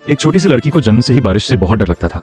एक छोटी सी लड़की को जन्म से ही बारिश से बहुत डर लगता था,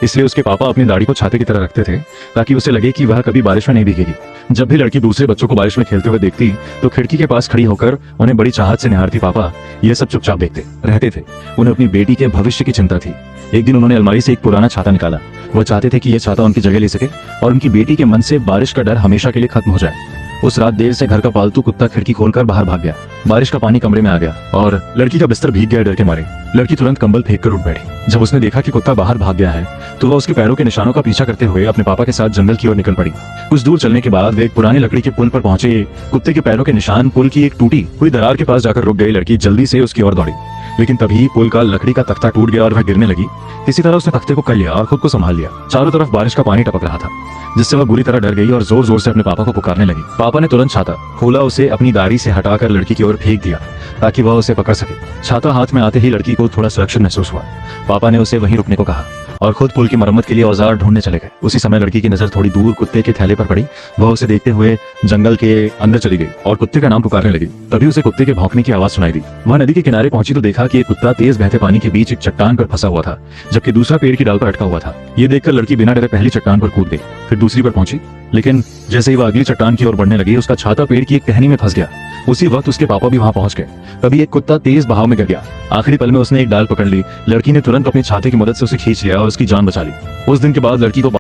इसलिए उसके पापा अपनी दाढ़ी को छाते की तरह रखते थे ताकि उसे लगे कि वह कभी बारिश में नहीं भीगेगी। जब भी लड़की दूसरे बच्चों को बारिश में खेलते हुए देखती तो खिड़की के पास खड़ी होकर उन्हें बड़ी चाहत से निहारती। पापा ये सब चुपचाप देखते रहते थे। उन्हें अपनी बेटी के भविष्य की चिंता थी। एक दिन उन्होंने अलमारी से एक पुराना छाता निकाला। वो चाहते थे कि यह छाता उनकी जगह ले सके और उनकी बेटी के मन से बारिश का डर हमेशा के लिए खत्म हो जाए। उस रात देर से घर का पालतू कुत्ता खिड़की खोलकर बाहर भाग गया। बारिश का पानी कमरे में आ गया और लड़की का बिस्तर भीग गया डर के मारे। लड़की तुरंत कंबल फेंक कर उठ बैठी। जब उसने देखा कि कुत्ता बाहर भाग गया है तो वह उसके पैरों के निशानों का पीछा करते हुए अपने पापा के साथ जंगल की ओर निकल पड़ी। कुछ दूर चलने के बाद वे एक पुरानी लकड़ी के पुल पर पहुंचे। कुत्ते के पैरों के निशान पुल की एक टूटी हुई दरार के पास जाकर रुक गई। लड़की जल्दी से उसकी ओर दौड़ी, लेकिन तभी पुल का लकड़ी का तख्ता टूट गया और वह गिरने लगी। किसी तरह उसने तख्ते को कर लिया और खुद को संभाल लिया। चारों तरफ बारिश का पानी टपक रहा था, जिससे वह बुरी तरह डर गई और जोर जोर से अपने पापा को पुकारने लगी। पापा ने तुरंत छाता खोला, उसे अपनी दाढ़ी से हटाकर लड़की की ओर फेंक दिया ताकि वह उसे पकड़ सके। छाता हाथ में आते ही लड़की को थोड़ा सुरक्षित महसूस हुआ। पापा ने उसे वहीं रुकने को कहा और खुद पुल की मरम्मत के लिए औजार ढूंढने चले गए। उसी समय लड़की की नजर थोड़ी दूर कुत्ते के थैले पर पड़ी। वह उसे देखते हुए जंगल के अंदर चली गई और कुत्ते का नाम पुकारने लगी। तभी उसे कुत्ते के भौंकने की आवाज सुनाई दी। वह नदी के किनारे पहुंची तो देखा कि एक कुत्ता तेज बहते पानी के बीच एक चट्टान पर फंसा हुआ था, जबकि दूसरा पेड़ की डाल पर अटका हुआ था। ये देखकर लड़की बिना डरे पहली चट्टान पर कूद गई, फिर दूसरी पर पहुंची, लेकिन जैसे ही वह अगली चट्टान की ओर बढ़ने लगी उसका छाता पेड़ की एक टहनी में फंस गया। उसी वक्त उसके पापा भी वहां पहुंच गए। तभी एक कुत्ता तेज बहाव में गिर गया। आखिरी पल में उसने एक डाल पकड़ ली। लड़की ने तुरंत अपने छाते की मदद से उसे खींच लिया और उसकी जान बचा ली। उस दिन के बाद लड़की को